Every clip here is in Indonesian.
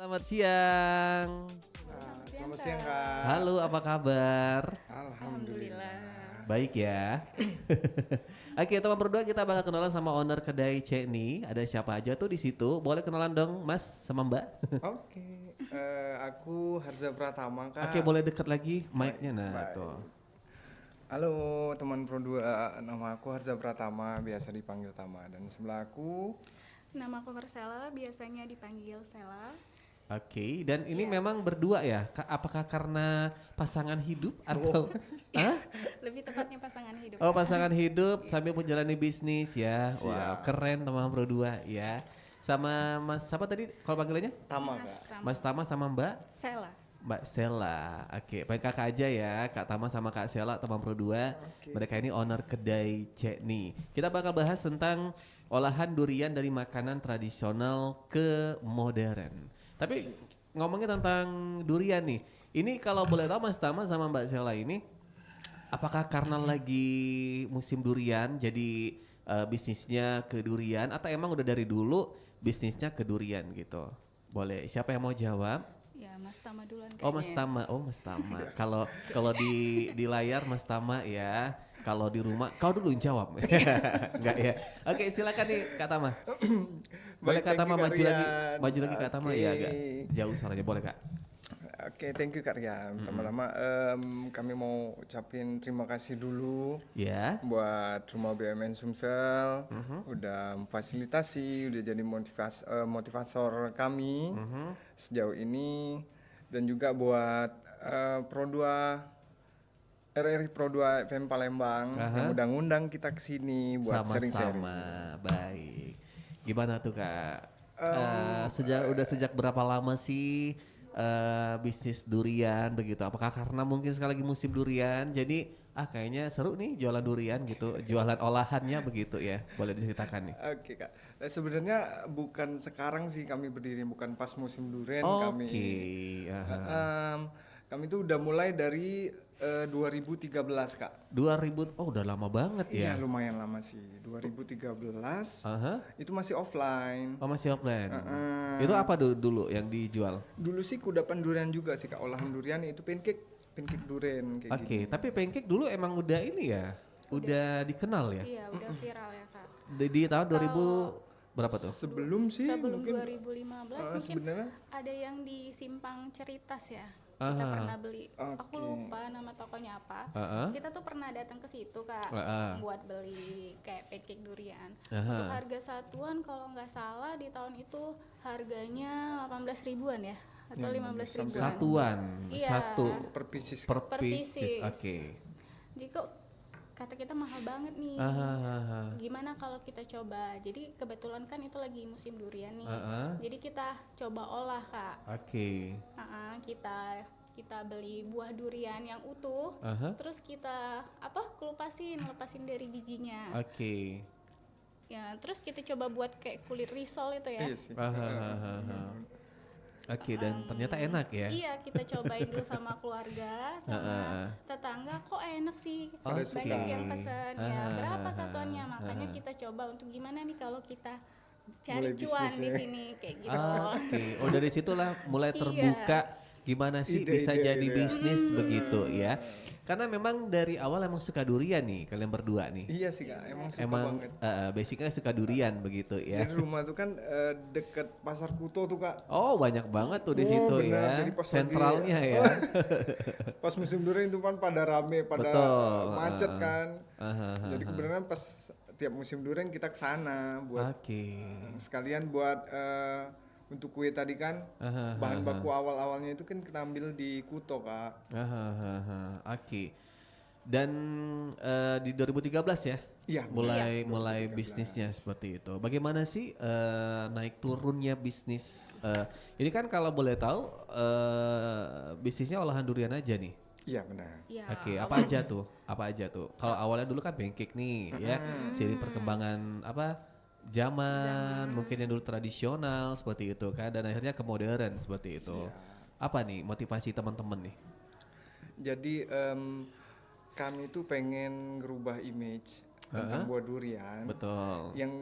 Selamat siang. Selamat siang Kak. Halo, apa kabar? Alhamdulillah. Baik ya. Oke, teman berdua kita bakal kenalan sama owner kedai Ceni. Ada siapa aja tuh di situ? Boleh kenalan dong, Mas sama Mbak? Oke, aku Harza Pratama Kak. Oke, boleh dekat lagi mic-nya nah Baik. tuh. Halo teman Pro 2, nama aku Harza Pratama, biasa dipanggil Tama. Dan sebelah aku, Nama aku Marcella, biasanya dipanggil Sela. Oke, dan ini Iya. memang berdua ya? Apakah karena pasangan hidup atau Hah? Lebih tepatnya pasangan hidup. Oh, Kak. pasangan hidup sambil menjalani bisnis ya. Siap. Wow, keren teman berdua ya. Sama Mas siapa tadi kalau panggilannya? Tama Mas Kak. Tama. Mas Tama sama Mbak Sela. Mbak Sela. Oke, panggil kakak aja ya. Kak Tama sama Kak Sela teman Pro 2. Oke. Mereka ini owner kedai Ceni. Kita bakal bahas tentang olahan durian dari makanan tradisional ke modern. Tapi ngomongin tentang durian nih. Ini kalau boleh tahu Mas Tama sama Mbak Sela ini apakah karena lagi musim durian jadi bisnisnya ke durian atau emang udah dari dulu bisnisnya ke durian gitu? Boleh. Siapa yang mau jawab? Ya, Mas Tama duluan kayaknya. Oh Mas Tama, Kalau kalau di layar Mas Tama ya, kalau di rumah kau dulu yang jawab. Enggak ya. Oke, silakan nih Kak Tama. Boleh Baik, Kak thank Tama you, Kak Rian. maju lagi Kak Tama ya agak Oke. jauh suaranya boleh Kak. Oke, thank you Kak Rian. Pertama-tama kami mau ucapin terima kasih dulu Ya. buat Rumah BUMN Sumsel, udah memfasilitasi, udah jadi motivator kami sejauh ini, dan juga buat Pro 2 RRI Pro 2 FM Palembang yang udah ngundang kita ke sini buat sharing-sharing. Sama-sama, baik. Gimana tuh Kak? Sejak berapa lama sih bisnis durian begitu? Apakah karena mungkin sekali lagi musim durian, jadi kayaknya seru nih jualan durian gitu, jualan olahannya begitu ya? Boleh diceritakan nih? Oke Kak, sebenarnya bukan sekarang sih kami berdiri, bukan pas musim durian kami. Kami tuh udah mulai dari 2013 Kak. 2000, oh udah lama banget Iya ya? lumayan lama sih, 2013 Aha. itu masih offline. Oh masih offline. Itu apa dulu yang dijual? Dulu sih kudapan durian juga sih Kak, olahan durian itu pancake durian kayak Oke, gini. tapi pancake dulu emang udah ini ya? Udah dikenal ya? Iya, udah viral ya, Kak. Di tahun 2000 berapa tuh? Sebelum sih Sebelum mungkin 2015 mungkin sebenarnya ada yang di Simpang Ceritas ya. Kita pernah beli. Aku lupa nama tokonya apa. Kita tuh pernah datang ke situ, Kak, buat beli kayak pancake durian. Untuk harga satuan kalau nggak salah di tahun itu harganya 18 ribuan ya atau 15 ribuan. Satuan, Iya. satu per pieces. per Per pieces. pieces. Oke. Jadi kok kata kita mahal banget nih. Gimana kalau kita coba? Jadi kebetulan kan itu lagi musim durian nih. Jadi kita coba olah, Kak. Oke. Kita beli buah durian yang utuh, terus kita lepasin dari bijinya. Oke. Ya, terus kita coba buat kayak kulit risol itu ya. Iya sih. Oke, dan ternyata enak ya. Iya, kita cobain dulu sama keluarga, sama tetangga, kok enak sih. Oke. Banyak yang pesen ya. Berapa satuannya? Makanya kita coba untuk gimana nih kalau kita cari Mulai cuan di bisnisnya. sini kayak gitu. Oke. Oh, dari situlah mulai terbuka gimana sih bisa Ide-ide jadi gitu ya. bisnis begitu ya. Karena memang dari awal emang suka durian nih kalian berdua nih. Iya sih Kak, emang suka Emang banget. basicnya suka durian begitu ya. Jadi rumah tuh kan deket Pasar Kuto tuh Kak. Oh, banyak banget tuh di Oh, situ benar. ya. Jadi pas lagi- Sentralnya ya. Pas musim durian itu kan pada rame, pada Betul. macet kan. Jadi kebenaran pas tiap musim durian kita kesana buat Oke. sekalian buat untuk kue tadi kan bahan baku awal-awalnya itu kan kita ambil di Kuto Kak. Oke. Dan di 2013 ya? Iya. Mulai bisnisnya seperti itu. Bagaimana sih naik turunnya bisnis? Ini kan kalau boleh tahu bisnisnya olahan durian aja nih. Iya benar. Iya. Oke, apa aja tuh? Kalau awalnya dulu kan pancake nih, ya. Seiring perkembangan zaman, mungkin yang dulu tradisional seperti itu kan, dan akhirnya ke modern seperti itu. Apa nih motivasi teman-teman nih? Jadi kami tuh pengen ngerubah image tentang buah durian. Betul. Yang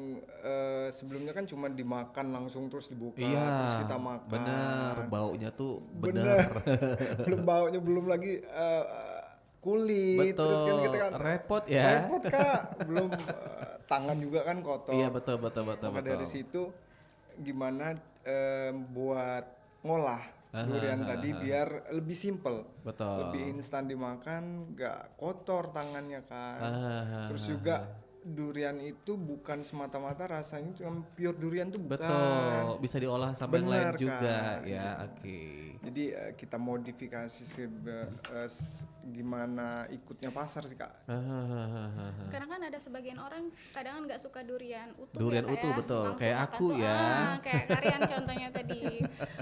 sebelumnya kan cuma dimakan langsung terus dibuka, Iya, terus kita makan. bener, baunya tuh Bener. bener. Belum baunya, belum lagi kulit, terus kan kita kan repot ya. repot Kak, belum tangan juga kan kotor. Iya betul. Maka dari situ gimana buat ngolah durian tadi biar lebih simple, Betul. lebih instan dimakan, nggak kotor tangannya kan. Terus juga durian itu bukan semata-mata rasanya cuma pure durian tuh bukan. Betul, bisa diolah sama yang lain Bener, juga Kak. ya. Oke. Jadi kita modifikasi gimana ikutnya pasar sih Kak. Karena kan ada sebagian orang kadang kan nggak suka durian utuh. Durian ya, utuh, betul. Langsung Kayak makan aku tuh, ya. Kayak Karyan contohnya tadi.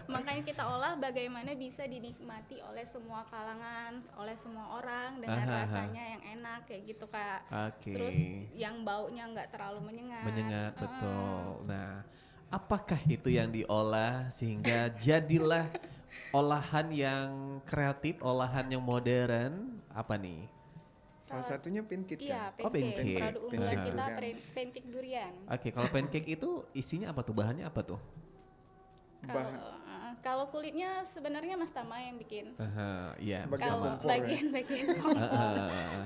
Makanya kita olah bagaimana bisa dinikmati oleh semua kalangan, oleh semua orang dengan rasanya yang enak kayak gitu Kak. Oke. Terus yang baunya nggak terlalu menyengat. Menyengat, betul. Nah, apakah itu yang diolah sehingga jadilah olahan yang kreatif, olahan yang modern? Apa nih? Salah satunya pancake Iya, kan. pancake. Produk unggulan Pancake kita durian. pancake durian. Oke, kalau pancake itu isinya apa tuh? Bahannya apa tuh? Kalau kulitnya sebenarnya Mas Tama yang bikin. Iya. Bagian Kalau kompor ya? bagian kompor.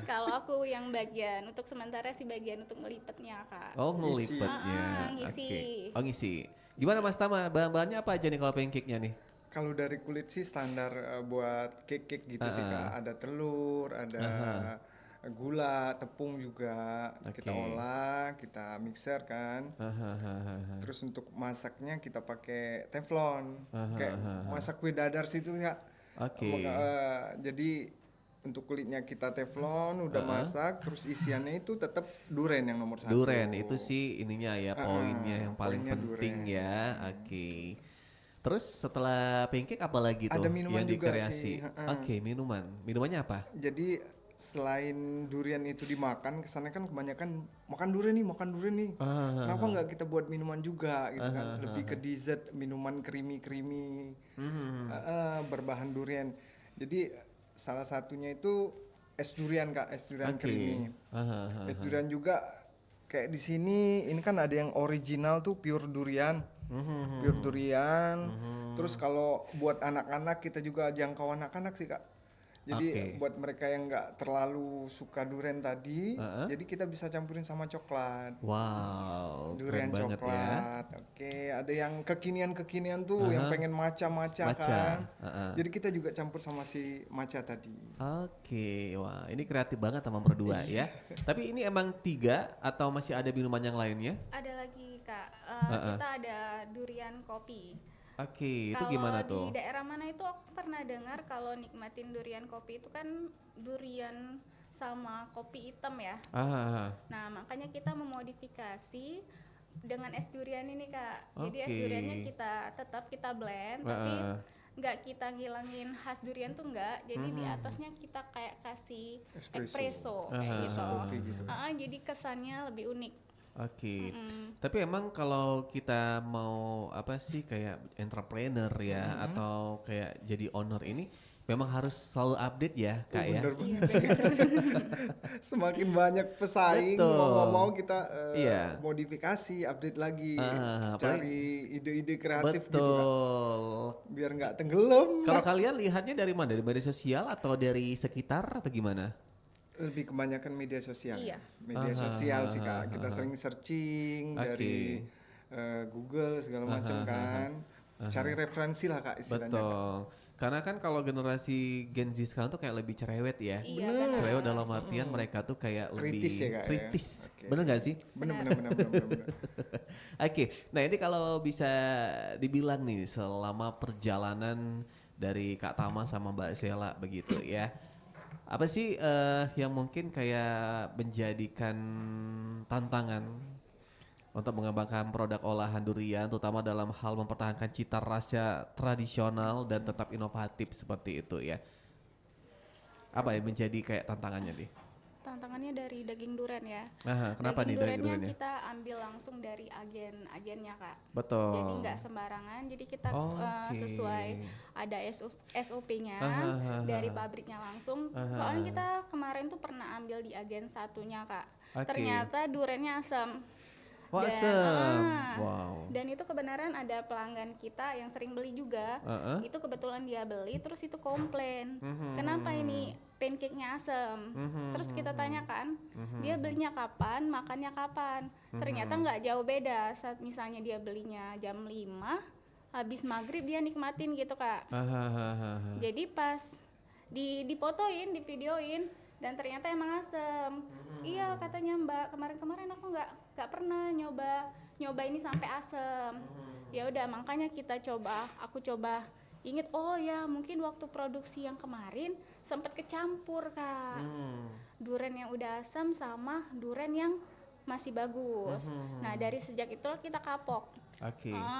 Kalau aku yang bagian untuk sementara sih bagian untuk ngelipetnya Kak. Oh, ngelipetnya. Ngisi. Oke. Oh, ngisi. Gimana Mas Tama? Bahan-bahannya apa aja nih kalau pancake-nya nih? Kalau dari kulit sih standar buat cake gitu sih Kak. Ada telur, ada gula, tepung juga kita olah, kita mixer kan. Terus untuk masaknya kita pakai teflon, kayak masak kue dadar situ ya. Oke. Jadi untuk kulitnya kita teflon, udah masak, terus isiannya itu tetap duren yang nomor 1. Duren itu sih ininya ya, poinnya yang paling poinnya penting duren. ya. Oke. Terus setelah pancake apa lagi tuh Ada minuman yang juga dikreasi? sih, Oke, minuman. Minumannya apa? Jadi selain durian itu dimakan, kesannya kan kebanyakan makan durian nih. Kenapa nggak kita buat minuman juga gitu kan? Lebih ke dessert, minuman creamy, berbahan durian. Jadi salah satunya itu es durian Kak, es durian creamy. Es durian juga kayak di sini, ini kan ada yang original tuh pure durian. Pure durian. Terus kalau buat anak-anak kita juga jangkau anak-anak sih Kak. Jadi buat mereka yang nggak terlalu suka durian tadi, jadi kita bisa campurin sama coklat. Wow, Durian keren banget ya. coklat. Oke, ada yang kekinian tuh yang pengen matcha kan. Jadi kita juga campur sama si matcha tadi. Oke, wah ini kreatif banget sama berdua ya. Tapi ini emang 3 atau masih ada minuman yang lainnya? Ada lagi Kak, kita ada durian kopi. Oke, itu gimana tuh? Kalau di daerah mana itu aku pernah dengar kalau nikmatin durian kopi itu kan durian sama kopi hitam ya. Nah makanya kita memodifikasi dengan es durian ini Kak. Jadi es duriannya kita blend, tapi nggak kita ngilangin khas durian tuh nggak. Jadi di atasnya kita kayak kasih espresso kayak gitu. Jadi kesannya lebih unik. Oke. Tapi emang kalau kita mau apa sih kayak entrepreneur ya atau kayak jadi owner ini memang harus selalu update ya Kak ya. Semakin banyak pesaing, mau nggak mau kita modifikasi, update lagi, cari ide-ide kreatif gitu Kak. Biar nggak tenggelam. Kalau kalian lihatnya dari mana? Dari media sosial atau dari sekitar atau gimana? Lebih kebanyakan media sosial. Iya. Media sosial sih Kak. Kita sering searching dari Google segala macam kan. Cari referensi lah Kak istilahnya. Betul. Karena kan kalau generasi Gen Z sekarang tuh kayak lebih cerewet ya. Iya, cerewet dalam artian mereka tuh kayak kritis lebih ya, Kak, kritis. ya? Bener gak sih? Bener. Oke. Nah ini kalau bisa dibilang nih selama perjalanan dari Kak Tama sama Mbak Sela begitu ya. Apa sih yang mungkin kayak menjadikan tantangan untuk mengembangkan produk olahan durian terutama dalam hal mempertahankan cita rasa tradisional dan tetap inovatif seperti itu ya? Apa yang menjadi kayak tantangannya nih? Tantangannya dari daging duren ya. Kenapa nih daging durennya? Kita ambil langsung dari agennya Kak. Betul. Jadi nggak sembarangan. Jadi kita sesuai ada SOP-nya dari pabriknya langsung. Soalnya kita kemarin tuh pernah ambil di agen satunya Kak. Ternyata durennya asam. Dan itu kebenaran ada pelanggan kita yang sering beli juga. Itu kebetulan dia beli terus itu komplain. Kenapa ini pancake-nya asam? Terus kita tanyakan, dia belinya kapan, makannya kapan? Ternyata nggak jauh beda. Saat misalnya dia belinya jam 5, habis maghrib dia nikmatin gitu Kak. Jadi pas difotoin, divideoin, dan ternyata emang asem. Iya katanya Mbak, kemarin aku nggak pernah nyoba ini sampai asem. Ya udah makanya aku coba inget, oh ya mungkin waktu produksi yang kemarin sempat kecampur Kak. Duren yang udah asem sama duren yang masih bagus. Nah dari sejak itulah kita kapok.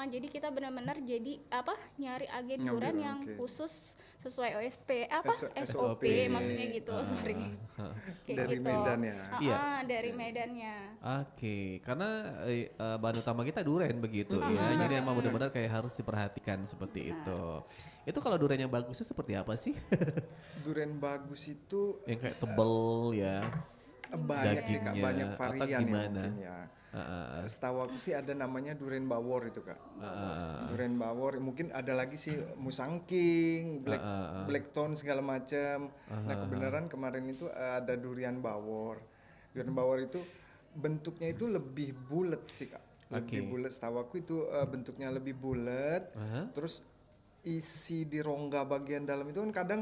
Jadi kita benar-benar nyari agen duren yang khusus sesuai SOP maksudnya gitu. Dari gitu. Medan ya. Dari Medannya. Karena bahan utama kita duren begitu ya. Jadi emang benar-benar kayak harus diperhatikan seperti itu. Itu kalau duren yang bagus itu seperti apa sih? Duren bagus itu yang kayak tebel ya. Banyak sih Kak, banyak varian ya mungkin ya. Setahu aku sih ada namanya duren bawor itu Kak. Duren bawor, mungkin ada lagi sih musang king, black tone segala macam. Nah kebenaran kemarin itu ada durian bawor. Durian bawor itu bentuknya itu lebih bulat sih Kak. Lebih bulat, setahu aku itu bentuknya lebih bulat. Terus isi di rongga bagian dalam itu kan kadang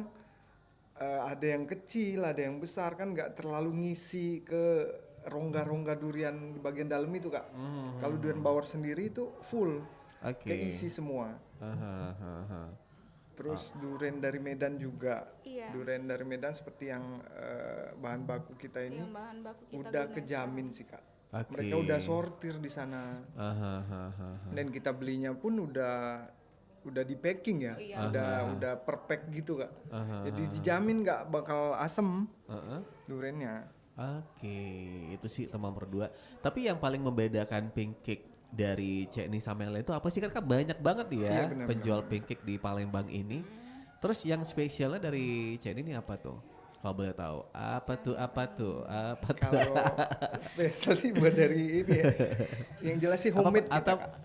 ada yang kecil, ada yang besar kan, nggak terlalu ngisi ke rongga-rongga durian di bagian dalam itu Kak. Kalau durian bawor sendiri itu full, keisi semua. Terus durian dari Medan juga, durian dari Medan seperti yang bahan baku kita ini udah kejamin sih Kak. Mereka udah sortir di sana, dan kita belinya pun udah di packing ya, udah per pack gitu Kak. Jadi dijamin nggak bakal asem duriannya. Itu sih teman berdua. Tapi yang paling membedakan pancake dari Cekni sama yang lain itu apa sih? Kan banyak banget ya penjual pancake di Palembang ini. Terus yang spesialnya dari Cekni ini apa tuh? Kalau boleh tahu, apa tuh? Kalau spesial sih buat dari ini ya. Yang jelas sih homemade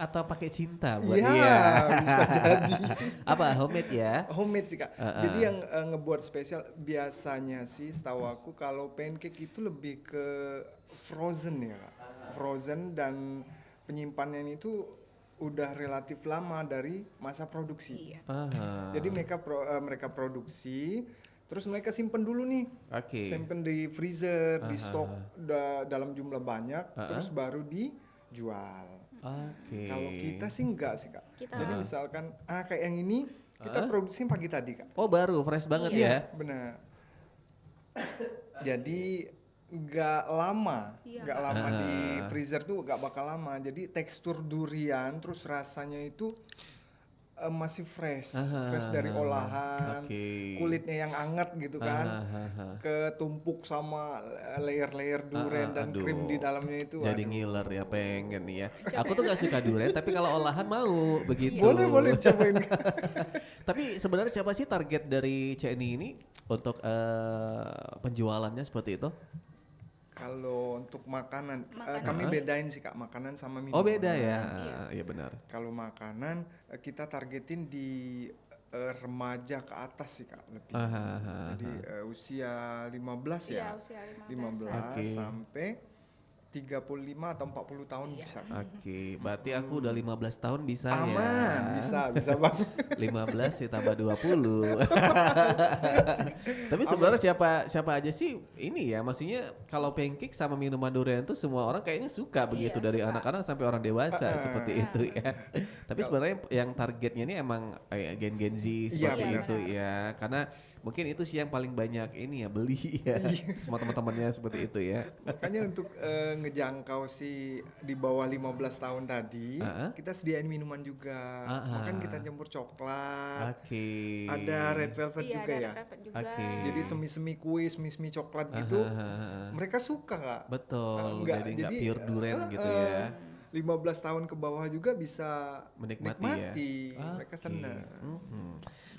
atau pakai cinta buat dia. Iya, bisa jadi. Apa homemade ya? Homemade sih Kak. Jadi yang ngebuat spesial biasanya sih setahu aku kalau pancake itu lebih ke frozen ya Kak. Frozen dan penyimpanannya itu udah relatif lama dari masa produksi. Jadi mereka produksi, terus mereka simpen dulu nih, simpen di freezer, di stok dalam jumlah banyak, terus baru dijual. Kalau kita sih enggak sih Kak. Jadi misalkan kayak yang ini kita produksi pagi tadi Kak. Oh baru, fresh banget ya? Iya benar. Jadi nggak lama di freezer tuh nggak bakal lama. Jadi tekstur durian terus rasanya itu masih fresh dari olahan, kulitnya yang hangat gitu kan, ketumpuk sama layer-layer durian dan krim di dalamnya itu. Jadi ngiler ya, pengen nih ya. Aku tuh gak suka durian, tapi kalau olahan mau begitu. Boleh cobain. Tapi sebenarnya siapa sih target dari Cekni ini untuk penjualannya seperti itu? Kalau untuk makanan. Kami bedain sih Kak, makanan sama minuman. Oh beda ya, iya benar. Kalau makanan kita targetin di remaja ke atas sih Kak lebih. Jadi usia 15 ya. Usia 15 sampai 35 atau 40 tahun bisa. Berarti aku udah 15 tahun bisa ya. Aman, bisa banget. 15 ditambah 20. Tapi sebenarnya siapa aja sih ini ya, maksudnya kalau pancake sama minuman durian tuh semua orang kayaknya suka begitu, dari anak-anak sampai orang dewasa seperti itu ya. Tapi sebenarnya yang targetnya ini emang Gen Z seperti itu ya, karena mungkin itu sih yang paling banyak ini ya beli ya, semua teman-temannya seperti itu ya. Makanya untuk ngejangkau si di bawah 15 tahun tadi, kita sediain minuman juga. Makan kita campur coklat. Ada red velvet juga ya. Jadi semi-semi kue, semi-semi coklat gitu. Mereka suka Kak. Betul. Jadi nggak pure durian gitu ya. 15 tahun ke bawah juga bisa menikmati ya. Mereka senang.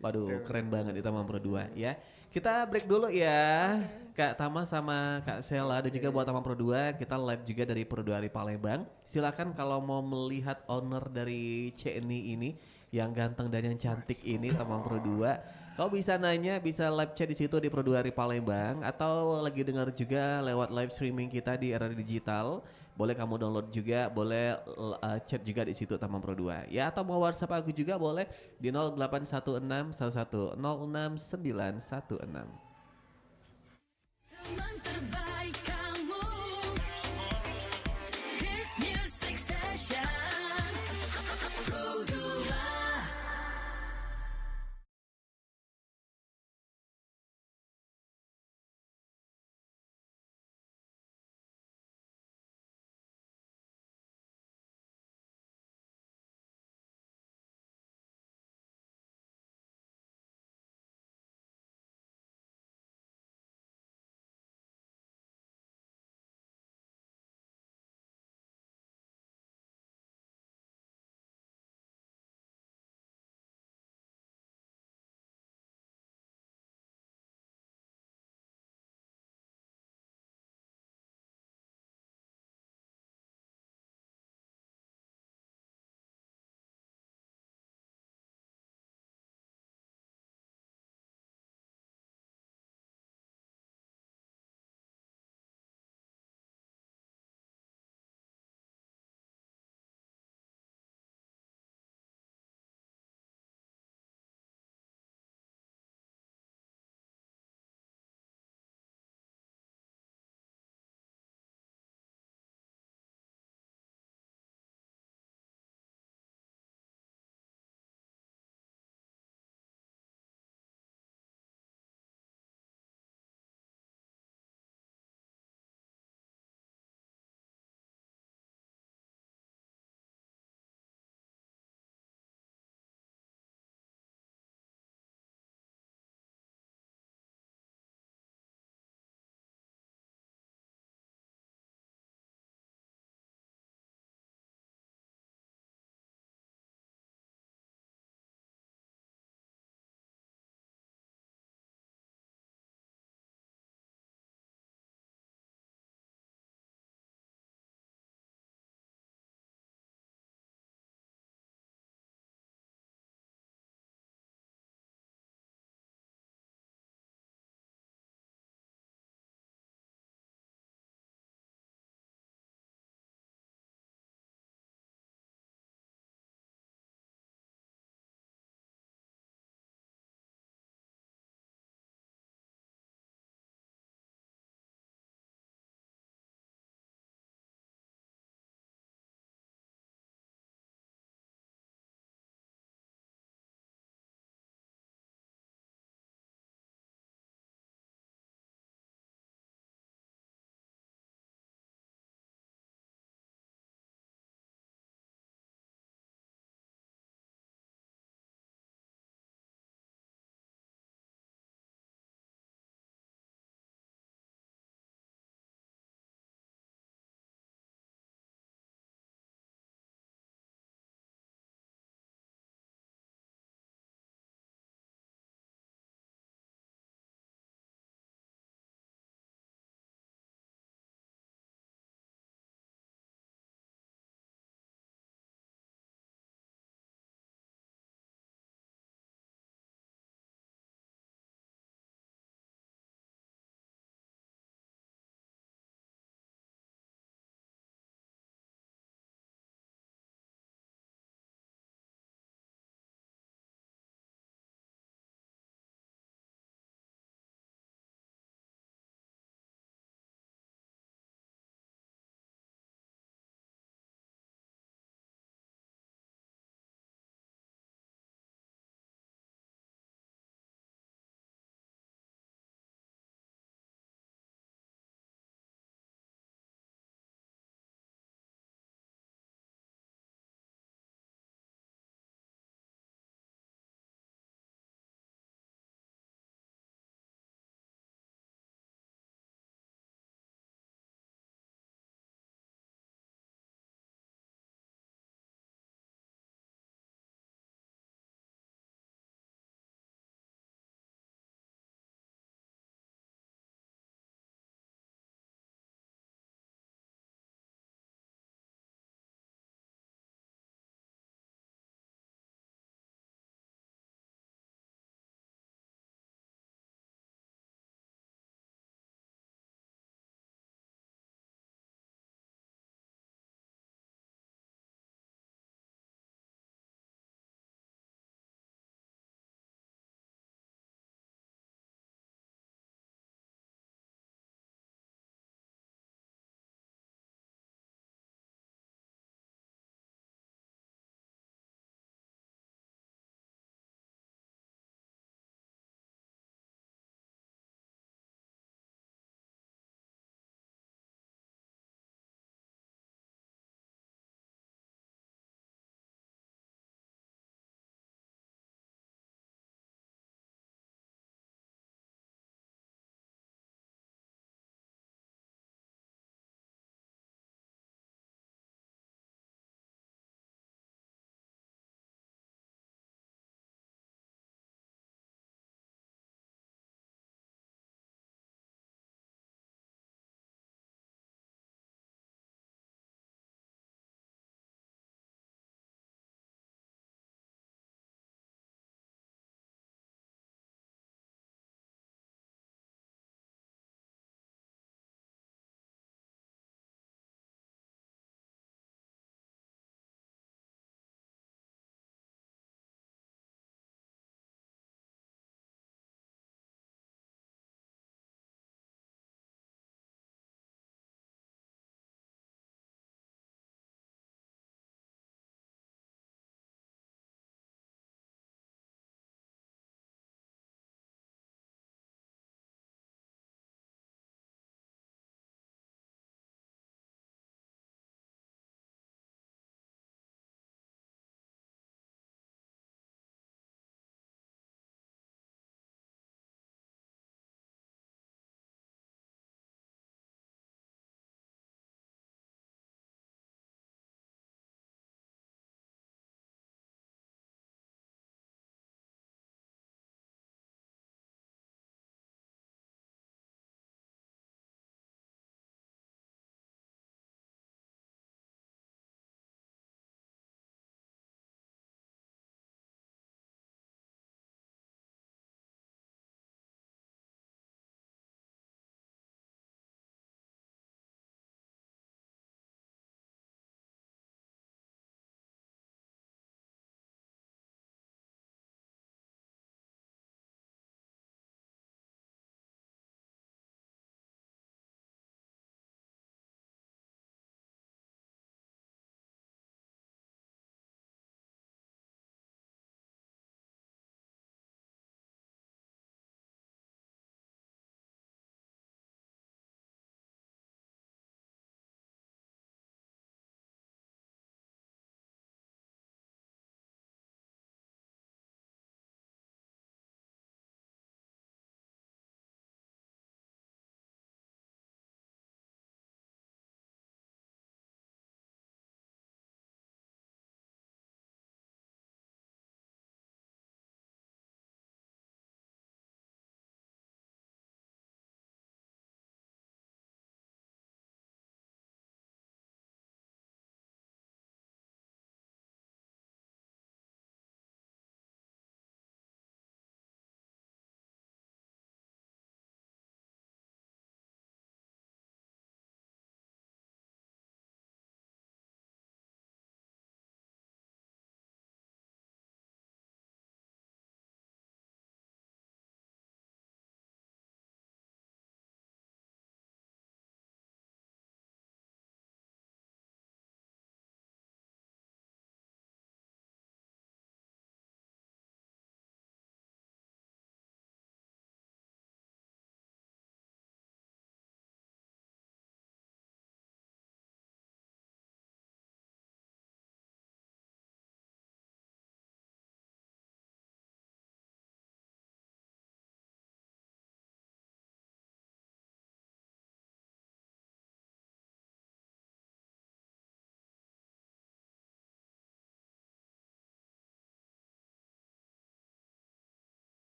Waduh, keren banget di Taman Pro 2 ya. Kita break dulu ya. Kak Tama sama Kak Sela dan juga buat Taman Pro 2, kita live juga dari Pro 2 Ari Palembang. Silakan kalau mau melihat owner dari CNI ini yang ganteng dan yang cantik ini Taman Pro 2. Kau bisa nanya, bisa live chat di situ di Pro 2 Ari Palembang atau lagi dengar juga lewat live streaming kita di era digital. Boleh kamu download juga, boleh chat juga di situ Taman Pro 2 ya, atau mau WhatsApp aku juga boleh di 0816 11 06 916.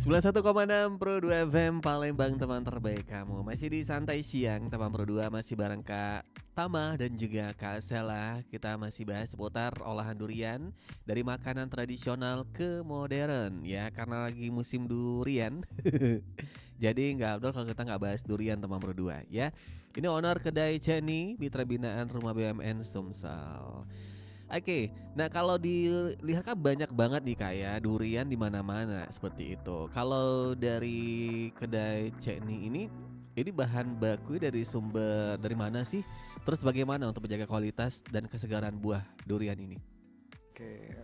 91,6 Pro 2 FM Palembang, teman terbaik kamu. Masih di Santai Siang teman Pro 2, masih bareng Kak Tama dan juga Kak Sela. Kita masih bahas seputar olahan durian dari makanan tradisional ke modern ya, karena lagi musim durian. Jadi nggak abdol kalau kita nggak bahas durian teman Pro 2 ya. Ini owner kedai Jenny, mitra binaan Rumah BUMN Sumsel. Oke, nah kalau dilihat kan banyak banget nih kayak durian di mana-mana seperti itu. Kalau dari kedai Cekni ini bahan baku dari sumber dari mana sih? Terus bagaimana untuk menjaga kualitas dan kesegaran buah durian ini? Oke,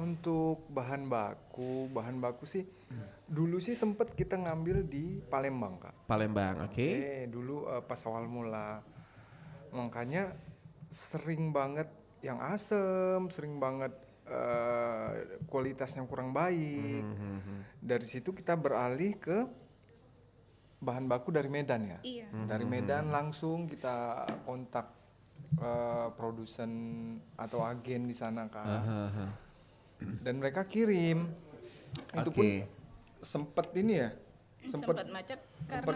untuk bahan baku sih dulu sih sempet kita ngambil di Palembang, Kak. Palembang, oke. Oke, dulu pas awal mula, makanya sering banget yang asem, sering banget kualitasnya kurang baik. Dari situ kita beralih ke bahan baku dari Medan ya. Iya. Dari Medan langsung kita kontak produsen atau agen di sana kan. Dan mereka kirim. Itu pun sempet ini ya. Sempet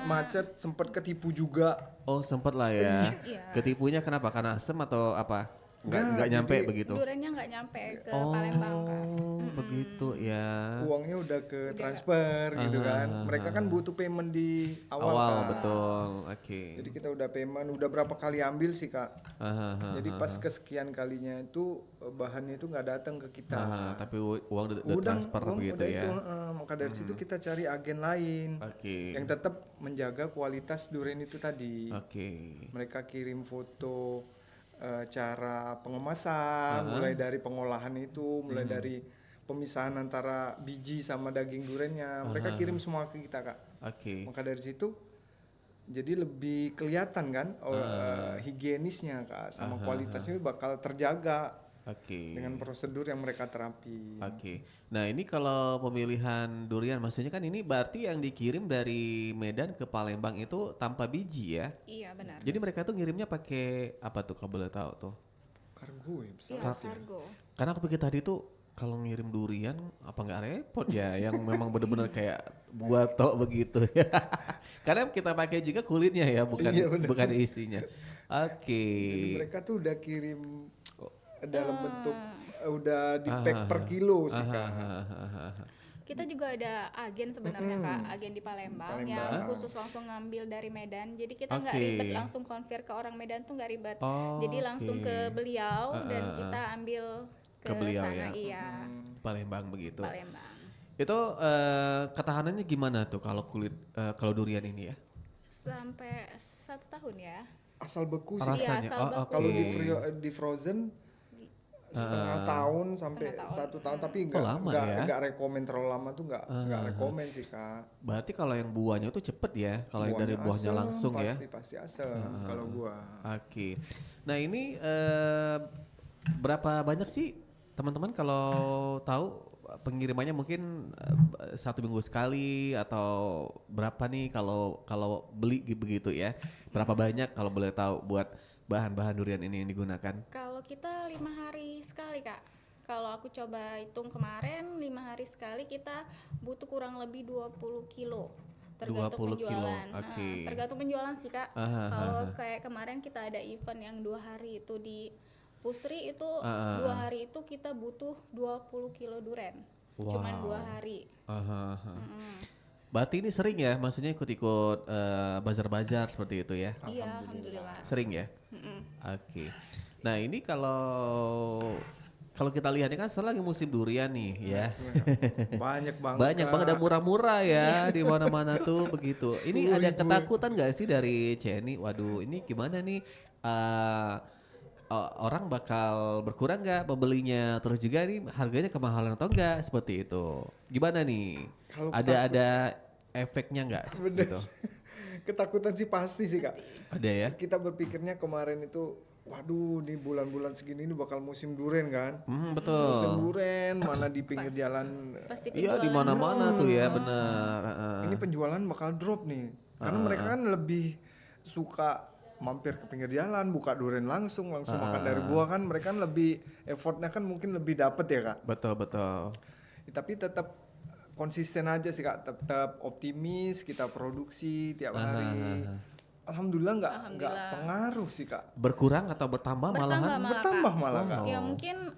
macet, sempet ketipu juga. Oh, sempet lah ya. Iya. Ketipunya kenapa? Karena asem atau apa? Nggak nyampe begitu. Duriannya nggak nyampe ke Palembang, Kak. Begitu ya. Uangnya udah ke transfer gitu kan. Mereka kan butuh payment di awal kan. Betul. Oke. Jadi kita udah payment, udah berapa kali ambil sih, Kak. Jadi pas kesekian kalinya itu bahannya itu nggak datang ke kita. Tapi uang udah transfer begitu udah ya. Itu, maka dari situ kita cari agen lain yang tetap menjaga kualitas durian itu tadi. Mereka kirim foto cara pengemasan, mulai dari pengolahan itu, mulai dari pemisahan antara biji sama daging duriannya, mereka kirim semua ke kita, Kak. Maka dari situ jadi lebih kelihatan kan higienisnya, Kak, sama kualitasnya bakal terjaga dengan prosedur yang mereka terapi. Nah ini kalau pemilihan durian, maksudnya kan ini berarti yang dikirim dari Medan ke Palembang itu tanpa biji ya? Iya benar. Jadi mereka tuh ngirimnya pakai apa tuh, kalau boleh tahu tuh? Kargo ya, pesawat. Iya, kargo. Karena aku pikir tadi tuh kalau ngirim durian apa nggak repot ya, yang memang benar-benar kayak buat tok begitu ya. Karena kita pakai juga kulitnya ya, bukan isinya. Jadi mereka tuh udah kirim dalam bentuk udah di pack per kilo sih, Kak. Kita juga ada agen sebenarnya, Kak, agen di Palembang yang khusus langsung ngambil dari Medan. Jadi kita nggak ribet langsung konver ke orang Medan tuh nggak ribet. Jadi langsung ke beliau dan kita ambil ke beliau sana, ya? Iya. Palembang begitu. Palembang. Itu ketahanannya gimana tuh kalau durian ini ya? Sampai 1 tahun ya. Asal beku sih. Rasanya. Iya, asal beku. Kalau di frozen setengah tahun sampai 1 tahun, tapi nggak rekomen terlalu lama tuh nggak rekomen sih, Kak. Berarti kalau yang buahnya tuh cepet ya, kalau yang dari buahnya asem, langsung pasti asem kalau buah. Nah ini berapa banyak sih teman-teman kalau tahu pengirimannya, mungkin 1 minggu sekali atau berapa nih kalau beli begitu ya? Berapa banyak kalau boleh tahu buat bahan-bahan durian ini yang digunakan? Kalau kita 5 hari sekali, Kak. Kalau aku coba hitung kemarin 5 hari sekali kita butuh kurang lebih 20 kilo. Tergantung penjualan. Tergantung penjualan sih, Kak. Kalau kayak kemarin kita ada event yang 2 hari itu di Pusri itu 2 hari itu kita butuh 20 kilo durian. Cuman 2 hari. Berarti ini sering ya, maksudnya ikut-ikut bazar-bazar seperti itu ya? Iya, alhamdulillah. Sering ya? Nah ini kalau kita lihat ini kan sekarang lagi musim durian nih ya. Banyak banget dan murah-murah ya di mana-mana tuh begitu. Ini ada ketakutan nggak sih dari Jenny? Waduh, ini gimana nih? Orang bakal berkurang nggak pembelinya, terus juga nih harganya kemahalan atau enggak, seperti itu. Gimana nih? Ada efeknya nggak gitu? Ketakutan sih pasti sih, Kak. Ada ya? Kita berpikirnya kemarin itu, waduh nih bulan-bulan segini ini bakal musim durian kan? Betul. Musim durian mana di pinggir jalan? Iya di mana-mana tuh ya, benar. Ini penjualan bakal drop nih, karena mereka kan lebih suka mampir ke pinggir jalan, buka durian langsung makan dari buah kan, mereka kan lebih effortnya kan mungkin lebih dapet ya, Kak. Betul. Tapi tetap konsisten aja sih Kak, tetap optimis, kita produksi tiap hari. Alhamdulillah nggak pengaruh sih Kak. Berkurang atau bertambah malahan? Bertambah malah Kak. Ya mungkin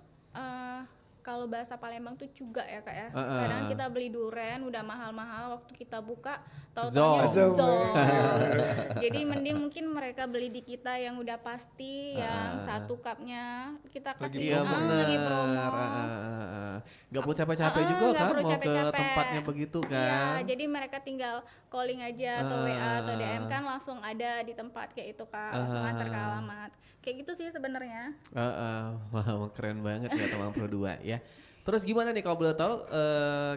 kalau bahasa Palembang tuh juga ya Kak ya. Kadang kita beli duren udah mahal-mahal, waktu kita buka tahu-taunya zong. Jadi mending mungkin mereka beli di kita yang udah pasti, yang 1 cupnya kita kasih lagi promo. Gak perlu capek-capek juga kan mau ke tempatnya begitu kan. Iya, jadi mereka tinggal calling aja atau WA atau DM kan langsung ada di tempat kayak itu Kak, langsung antar ke alamat. Kayak gitu sih sebenarnya. Wah, keren banget ya teman Pro 2 ya. Terus gimana nih kalau boleh tahu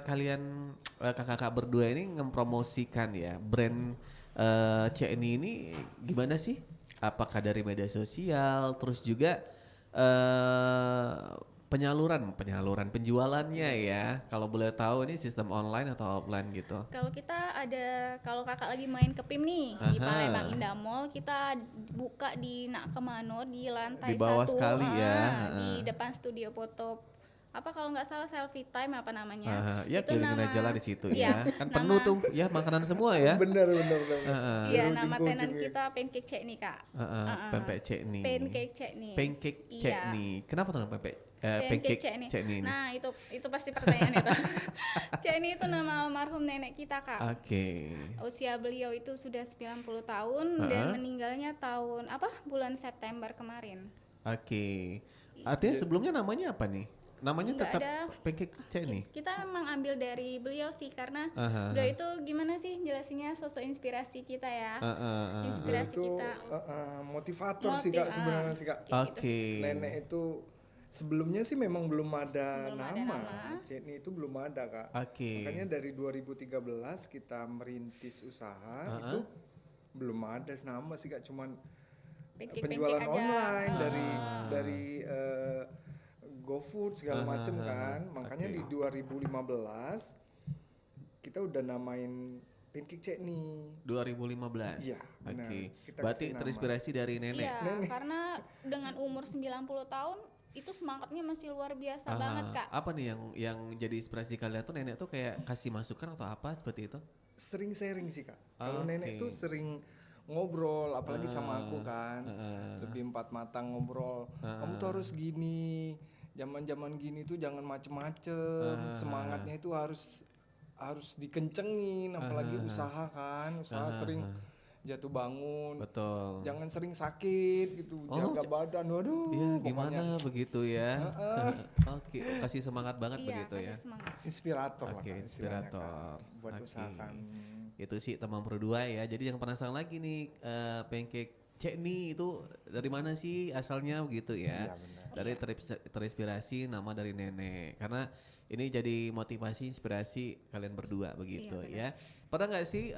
kalian kakak-kakak berdua ini ngepromosikan ya brand CNI ini gimana sih? Apakah dari media sosial, terus juga penyaluran penjualannya ya? Kalau boleh tahu ini sistem online atau offline gitu? Kalau kita ada, kalau kakak lagi main ke PIM nih di Palembang Indah Mall, kita buka di Nakemano di lantai di bawah 1 sekali ya, di depan studio foto. Apa kalau nggak salah selfie time apa namanya? Ya kelilingin aja lah di situ ya. Kan penuh tuh ya makanan semua ya. Bener. Iya, nama tenan kita Pancake Cekni Kak. Pancake Cekni. Pancake Cekni. Pancake Cekni. Kenapa tuh pancake Cekni ini? Nah, itu pasti pertanyaan itu. Cekni itu nama almarhum nenek kita Kak. Oke. Usia beliau itu sudah 90 tahun dan meninggalnya bulan September kemarin. Oke. Artinya sebelumnya namanya apa nih? Namanya Nggak tetap ada. Pancake Cekni. Kita emang ambil dari beliau sih karena beliau itu gimana sih jelasinnya, sosok inspirasi kita ya. Inspirasi itu, kita. Motivator sih Kak sebenarnya sih Kak. Oke. Nenek itu sebelumnya sih memang belum ada nama. Cekni itu belum ada Kak. Makanya dari 2013 kita merintis usaha itu belum ada nama sih Kak, cuman penjualan online dari GoFood segala macem kan. Makanya di 2015 kita udah namain Pancake Cekni. 2015. Iya, benar. Berarti terinspirasi dari nenek. Iya, karena dengan umur 90 tahun itu semangatnya masih luar biasa banget Kak. Apa nih yang jadi inspirasi kalian tuh, nenek tuh kayak kasih masukan atau apa seperti itu? Sering sharing sih Kak. Kalau nenek tuh sering ngobrol, apalagi sama aku kan. Lebih 4 mata ngobrol. Kamu tuh harus gini. Zaman-zaman gini tuh jangan macem-macem. Semangatnya itu harus dikencengin, apalagi usaha kan. Usaha sering jatuh bangun. Betul. Jangan sering sakit gitu, jaga badan. Waduh. Iya, gimana begitu ya. Oke, kasih semangat banget begitu ya. Semangat. Inspirator lah. Inspirator. Buat usaha kami. Itu sih teman Pro 2 ya. Jadi yang penasaran lagi nih, Pancake Cekni itu dari mana sih asalnya begitu ya? Iya, benar. Dari terinspirasi nama dari nenek. Karena ini jadi motivasi, inspirasi kalian berdua begitu ya. Pernah nggak sih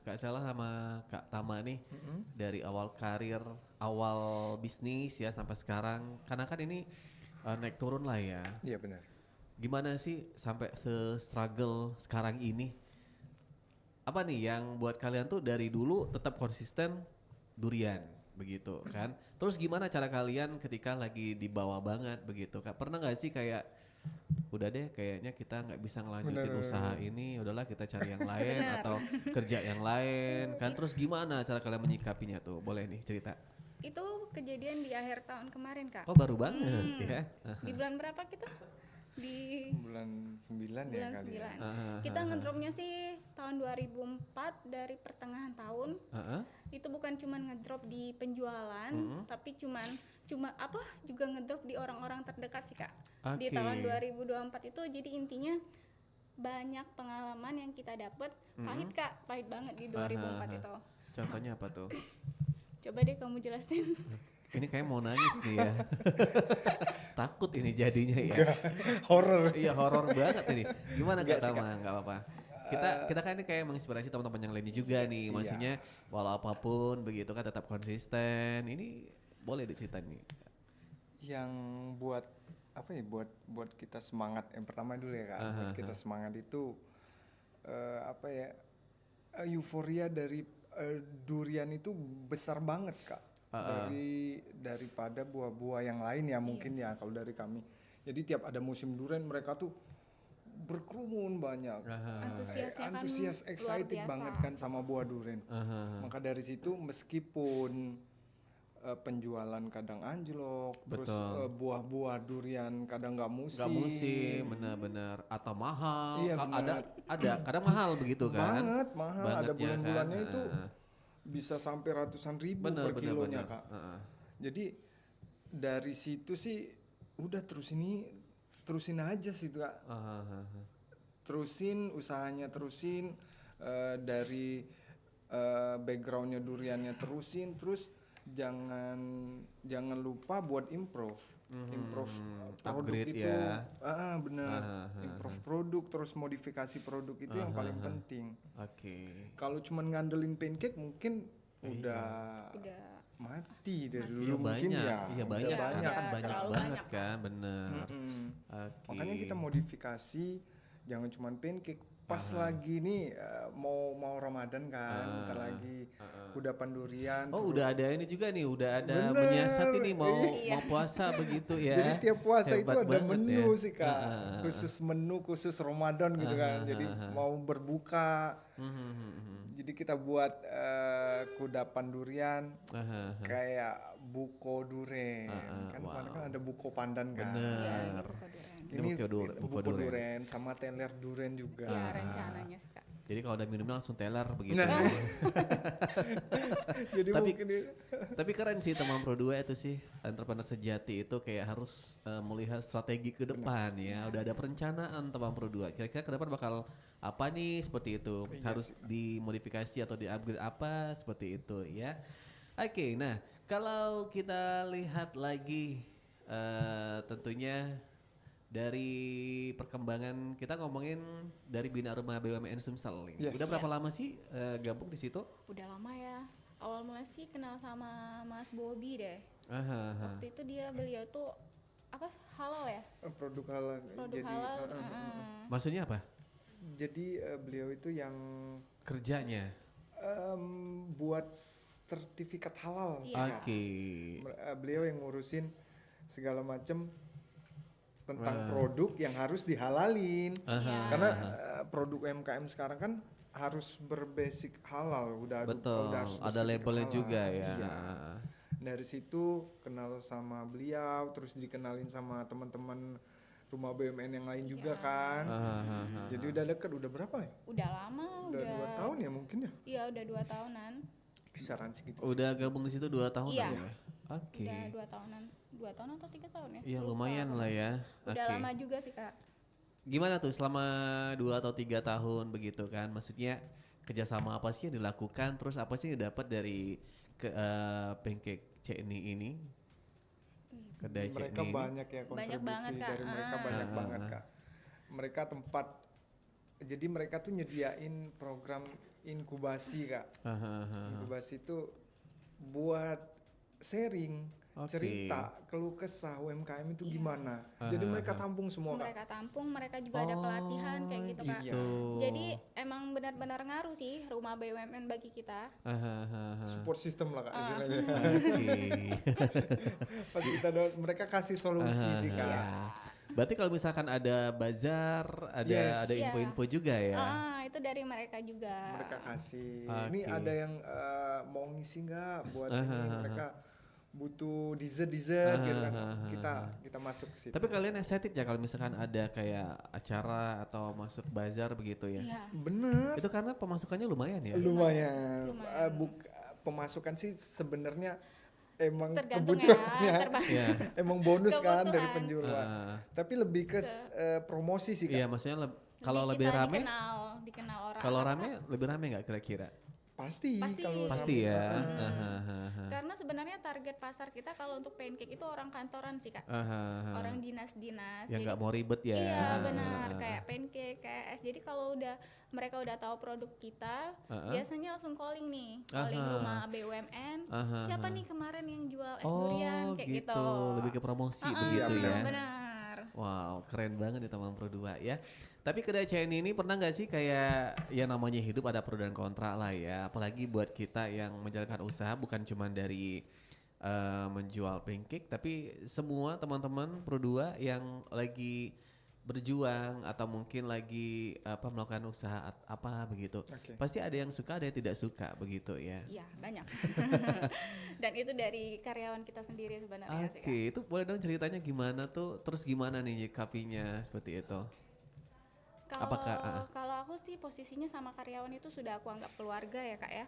nggak salah sama Kak Tama nih dari awal karir, awal bisnis ya sampai sekarang, karena kan ini naik turun lah ya. Iya benar. Gimana sih sampai se-struggle sekarang ini? Apa nih yang buat kalian tuh dari dulu tetap konsisten durian begitu kan? Terus gimana cara kalian ketika lagi di bawah banget begitu Kak? Pernah nggak sih kayak udah deh kayaknya kita nggak bisa ngelanjutin usaha ini, udahlah kita cari yang lain atau kerja yang lain kan? Terus gimana cara kalian menyikapinya tuh? Boleh nih cerita. Itu kejadian di akhir tahun kemarin Kak. Oh baru banget ya. Di bulan berapa kita? Di bulan 9 ya kali 9. ya. Kita ngedropnya sih tahun 2004 dari pertengahan tahun. Itu bukan cuma ngedrop di penjualan, tapi juga ngedrop di orang-orang terdekat sih Kak. Di tahun 2024 itu jadi intinya banyak pengalaman yang kita dapat. Pahit Kak, pahit banget di 2004 itu. Contohnya apa tuh? Coba deh kamu jelasin. Ini kayak mau nangis nih ya. Takut ini jadinya ya. Horor. Iya horor banget ini. Gimana Kak Tama? Gak apa-apa. Kita kan ini kayak menginspirasi teman-teman yang lainnya juga nih. Maksudnya walau apapun begitu kan tetap konsisten. Ini boleh diceritain nih. Yang buat apa ya? Buat kita semangat. Yang pertama dulu ya Kak. Buat kita semangat itu euforia dari durian itu besar banget Kak. Daripada buah-buah yang lain ya mungkin ya kalau dari kami. Jadi tiap ada musim durian mereka tuh berkerumun banyak. Antusiasnya kan Antusias, luar excited biasa. banget kan sama buah durian. Maka dari situ meskipun penjualan kadang anjlok, terus buah-buah durian kadang nggak musim. Nggak musim, benar-benar, atau mahal. Iya, Ada kadang mahal begitu kan? Banget mahal. Banget Ada ya bulan-bulannya kan? itu bisa sampai ratusan ribu per kilonya, Kak. Jadi dari situ sih udah terusin aja sih, Kak. Terusin usahanya, terusin dari backgroundnya duriannya terusin, terus jangan lupa buat improve produk Upgrade itu ya. Benar. Improve produk, terus modifikasi produk itu yang paling penting. Kalau cuman ngandelin pancake mungkin udah mati dari dulu mungkin ya. Iya banyak banget kan, bener. Makanya kita modifikasi, jangan cuman pancake. Pas lagi nih mau Ramadan kan, bentar lagi kudapan durian. Udah ada ini juga nih, udah ada menyiasati nih mau puasa begitu ya. Jadi tiap puasa itu ada menu ya. sih, Kak. Khusus Ramadan gitu kan. Jadi mau berbuka. Jadi kita buat kudapan durian kayak buko duren. Kan kemarin kan ada buko pandan kan. Bener. Ini buko duren sama teler duren juga. Ya rencananya sih, Kak. Jadi kalau udah minumnya langsung teler begitu. Jadi tapi keren sih teman Pro 2 itu sih, entrepreneur sejati itu kayak harus melihat strategi ke depan ya. Udah ada perencanaan teman Pro 2. Kira-kira ke depan bakal apa nih seperti itu. Harus dimodifikasi atau di-upgrade apa seperti itu ya. Oke, nah kalau kita lihat lagi tentunya dari perkembangan, kita ngomongin dari Bina Rumah BUMN Sumsel ini. Udah berapa lama sih gabung di situ? Udah lama ya. Awal mulai sih kenal sama Mas Bobby deh. Waktu itu beliau tuh halal ya? Produk halal. Produk halal. Maksudnya apa? Jadi beliau itu yang kerjanya buat sertifikat halal. Beliau yang ngurusin segala macam tentang produk yang harus dihalalin. Karena produk UMKM sekarang kan harus berbasic halal, udah harus ada labelnya halal juga ya. Dari situ kenal sama beliau, terus dikenalin sama teman-teman rumah BUMN yang lain juga kan. Jadi udah deket, udah berapa ya? Udah lama, udah 2 tahun ya mungkin ya? Iya, udah 2 tahunan. Kisaran segitu. Udah gabung di situ 2 tahun ya? Udah 2 tahunan. 2 tahun atau 3 tahun ya? Iya lumayan lah ya. Udah lama juga sih, Kak. Gimana tuh selama 2 atau 3 tahun begitu kan? Maksudnya kerjasama apa sih yang dilakukan? Terus apa sih yang didapat dari pancake Cekni ini? Kedai Cekni mereka banyak ya kontribusi dari mereka banyak banget, Kak. Mereka jadi mereka tuh nyediain program inkubasi, Kak. Inkubasi itu buat sharing cerita keluh kesah UMKM itu gimana. Jadi mereka tampung semua, Kak. Mereka tampung, mereka juga ada pelatihan kayak gitu, Kak. Jadi emang benar-benar ngaruh sih rumah BUMN bagi kita. Support system lah, Kak, istilahnya. Pas mereka kasih solusi sih, Kak. Berarti kalau misalkan ada bazar, ada info-info juga ya? Itu dari mereka juga. Mereka kasih. Ini ada yang mau ngisi nggak buat ini, mereka butuh dessert gitu kan, kita masuk ke situ. Tapi kalian excited ya kalau misalkan ada kayak acara atau masuk bazar begitu ya? Iya. Bener. Itu karena pemasukannya lumayan ya? Lumayan. Pemasukan sih sebenarnya emang tergantung kebutuhannya. Emang bonus kan dari penjualan. Tapi lebih ke promosi sih, Kak. Iya, maksudnya kalau lebih rame, dikenal orang. Kalau rame lebih rame nggak kira-kira? Pasti ya. Karena sebenarnya target pasar kita kalau untuk pancake itu orang kantoran sih, Kak. Orang dinas-dinas. Yang nggak mau ribet ya. Iya benar, kayak pancake, kayak es. Jadi kalau mereka udah tahu produk kita, biasanya langsung calling nih, calling rumah BUMN. Siapa nih kemarin yang jual es durian kayak gitu. Lebih ke promosi begitu ya. Benar. Wow, keren banget nih teman Pro 2 ya. Tapi kedai Cekni ini pernah nggak sih kayak ya namanya hidup ada pro dan kontra lah ya. Apalagi buat kita yang menjalankan usaha bukan cuma dari menjual pancake, tapi semua teman-teman Pro 2 yang lagi berjuang atau mungkin lagi melakukan usaha apa begitu. Pasti ada yang suka, ada yang tidak suka begitu ya. Iya, banyak. Dan itu dari karyawan kita sendiri sebenarnya. Oke, itu boleh dong ceritanya gimana tuh? Terus gimana nih nyikapinya seperti itu? Kalau aku sih posisinya sama karyawan itu sudah aku anggap keluarga ya Kak ya.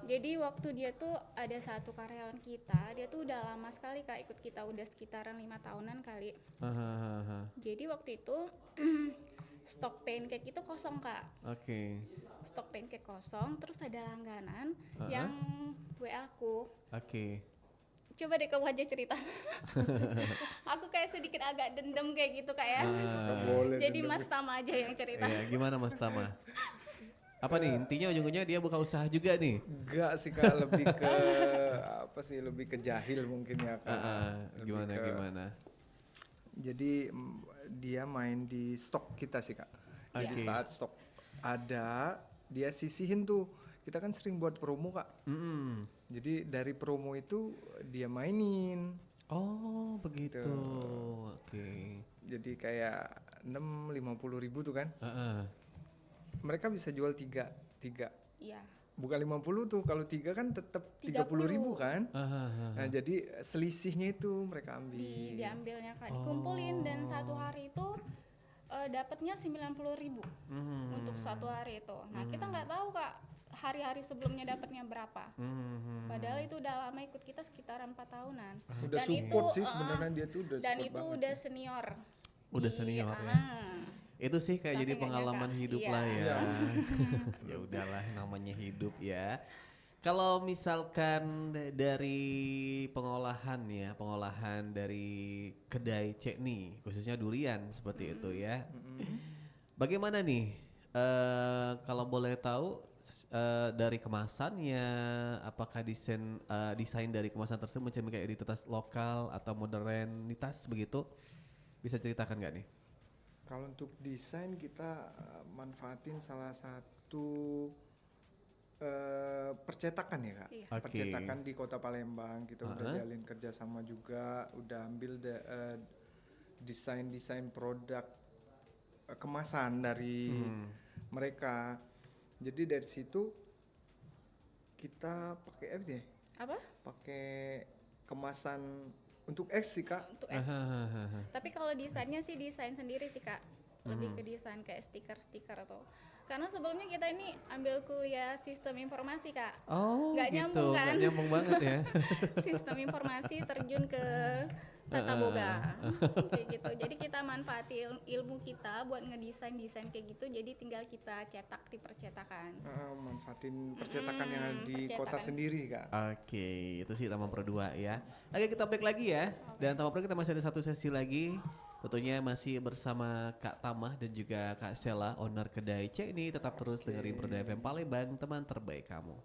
Jadi waktu dia tuh ada satu karyawan kita, dia tuh udah lama sekali Kak ikut kita, udah sekitaran 5 tahunan kali. Jadi waktu itu stok pancake itu kosong Kak. Stok pancake kosong, terus ada langganan yang WA aku. Coba deh kamu aja cerita. Aku kayak sedikit agak dendam kayak gitu Kak ya. Jadi Mas Tama aja yang cerita. Iya, gimana Mas Tama? Apa nih intinya ujung-ujungnya dia buka usaha juga nih? Enggak sih Kak, lebih ke lebih ke jahil mungkin ya Kak. Gimana? Jadi dia main di stok kita sih Kak. Jadi saat stok ada, dia sisihin tuh. Kita kan sering buat promo Kak. Jadi dari promo itu dia mainin. Oh begitu. Jadi kayak 50 ribu tuh kan. Mereka bisa jual tiga. Iya. Bukan 50 tuh, kalau 3 kan tetap 30 ribu kan. Nah jadi selisihnya itu mereka ambil. Diambilnya Kak, dikumpulin dan satu hari itu dapatnya 90 ribu untuk satu hari itu. Nah kita nggak tahu Kak hari-hari sebelumnya dapatnya berapa. Padahal itu udah lama ikut kita sekitar 4 tahunan. Udah dan support itu, sih sebenarnya dia tuh udah dan support itu banget. Udah senior. Udah senior ya. Itu sih kayak jadi pengalaman hidup lah ya. Ya udahlah namanya hidup ya. Kalau misalkan dari pengolahan dari kedai Cekni khususnya durian seperti itu ya. Bagaimana nih kalau boleh tahu dari kemasannya, apakah desain dari kemasan tersebut mencerminkan identitas lokal atau modernitas begitu? Bisa ceritakan nggak nih? Kalau untuk desain kita manfaatin salah satu percetakan ya Kak. Percetakan di Kota Palembang kita udah jalin kerjasama juga, udah ambil desain produk kemasan dari mereka. Jadi dari situ kita pakai pakai kemasan untuk es sih Kak. Untuk es. Tapi kalau desainnya sih desain sendiri sih Kak. Lebih ke desain kayak stiker atau karena sebelumnya kita ini ambil kuliah sistem informasi Kak. Nggak gitu, nyambung kan? Nggak nyambung banget ya. Sistem informasi terjun ke tata boga kayak gitu. Jadi kita manfaatin ilmu kita buat ngedesain kayak gitu. Jadi tinggal kita cetak di percetakan. Manfaatin percetakan yang ada di kota sendiri Kak. Itu sih Taman Pro 2 ya. Oke kita break lagi ya. Dan Taman Pro kita masih ada satu sesi lagi. Tentunya masih bersama Kak Tamah dan juga Kak Sela, owner kedai Cekni. Tetap terus dengerin Pro 2 FM Palembang, teman terbaik kamu.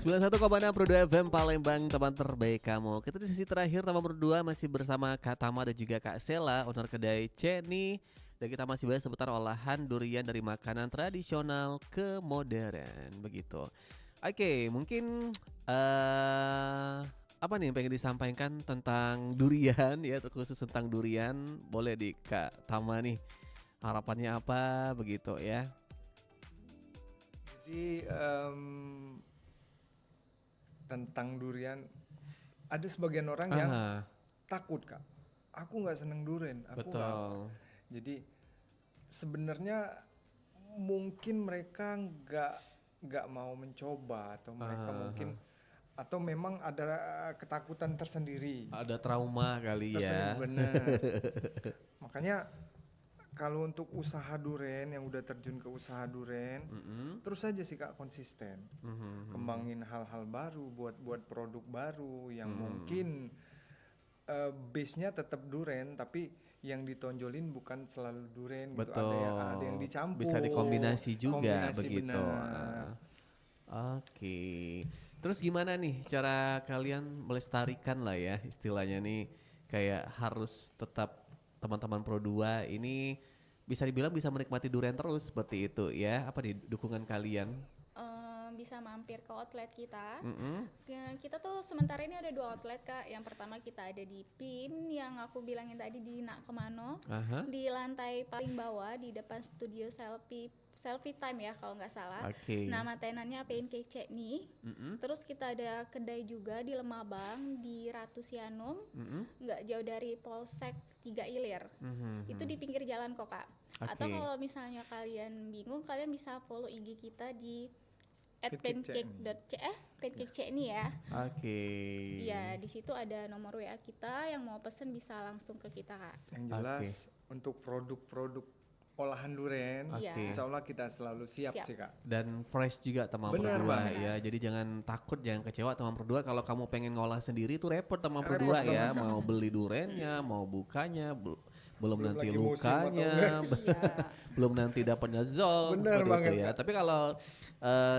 91,6 Pro 2 FM Palembang, teman terbaik kamu. Kita di sesi terakhir teman berdua masih bersama Kak Tama dan juga Kak Sela, owner kedai Ceni. Dan kita masih bahas seputar olahan durian dari makanan tradisional ke modern, begitu. Oke, mungkin apa nih yang pengen disampaikan tentang durian ya, terkhusus tentang durian. Boleh di Kak Tama nih, harapannya apa begitu ya. Jadi tentang durian, ada sebagian orang yang takut, Kak. Aku nggak seneng durian. Betul. Jadi sebenarnya mungkin mereka nggak mau mencoba, atau mereka mungkin, atau memang ada ketakutan tersendiri. Ada trauma kali ya. Bener. Makanya kalau untuk usaha duren, yang udah terjun ke usaha duren, terus aja sih Kak konsisten, kembangin hal-hal baru, buat produk baru yang mungkin base-nya tetap duren, tapi yang ditonjolin bukan selalu duren. Betul. Gitu. Ada yang dicampur. Bisa dikombinasi juga begitu. Oke. Terus gimana nih cara kalian melestarikan lah ya istilahnya nih, kayak harus tetap teman-teman Pro 2 ini bisa dibilang bisa menikmati durian terus seperti itu ya. Apa nih dukungan kalian? Bisa mampir ke outlet kita. Kita tuh sementara ini ada 2 outlet, Kak. Yang pertama kita ada di PIN yang aku bilangin tadi di Nak Kemano. Di lantai paling bawah di depan studio selfie time ya kalau nggak salah. Nama tenannya Pancake Ceni. Terus kita ada kedai juga di Lemabang di Ratu Sianum, nggak jauh dari Polsek 3 Ilir. Itu di pinggir jalan kok, Kak. Atau kalau misalnya kalian bingung, kalian bisa follow IG kita di @pancake.ceni ya. Iya, di situ ada nomor WA kita, yang mau pesen bisa langsung ke kita, Kak. Yang jelas untuk produk-produk olahan durian, insya Allah kita selalu siap sih Kak. Dan fresh juga teman Pro 2 ya. Jadi jangan takut, jangan kecewa teman Pro 2. Kalau kamu pengen ngolah sendiri itu repot teman Pro 2 ya. Mau beli duriannya, mau bukanya, belum nanti lukanya, belum nanti dapatnya zol seperti itu ya. Tapi kalau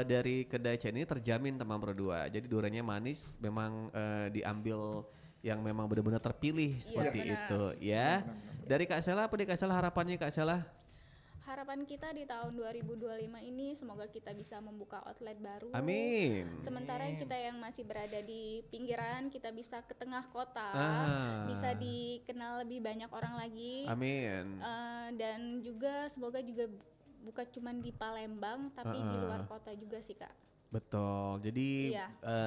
dari kedai Ceni terjamin teman Pro 2. Jadi duriannya manis, memang diambil yang memang benar-benar terpilih seperti itu ya. Dari Kak Sela, apa nih Kak Sela harapannya Kak Sela? Harapan kita di tahun 2025 ini semoga kita bisa membuka outlet baru. Amin. Sementara kita yang masih berada di pinggiran, kita bisa ke tengah kota, bisa dikenal lebih banyak orang lagi. Amin. Dan juga semoga juga bukan cuma di Palembang, tapi di luar kota juga sih Kak. Betul, jadi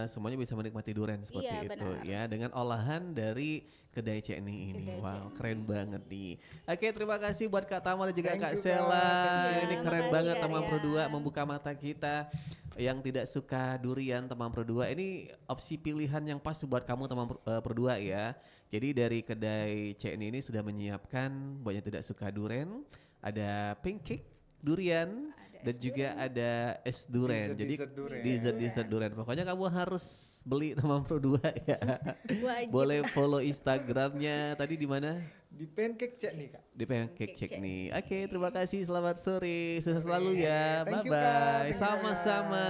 semuanya bisa menikmati durian seperti itu ya, dengan olahan dari kedai Ceni ini. Wow, keren banget nih. Oke, terima kasih buat Kak Tama dan juga Kak Sela. Ini keren banget teman Pro 2, membuka mata kita yang tidak suka durian teman Pro 2. Ini opsi pilihan yang pas buat kamu teman Pro 2 ya. Jadi dari kedai Ceni ini sudah menyiapkan buat yang tidak suka durian, ada pancake durian, dan juga ada es durian. Jadi dessert durian. Pokoknya kamu harus beli teman Pro 2 ya. Boleh follow Instagramnya tadi di mana? Di Pancake Ceni Kak. Di Pancake Ceni. Oke, terima kasih. Selamat sore. Sukses selalu ya. Bye bye. Sama-sama.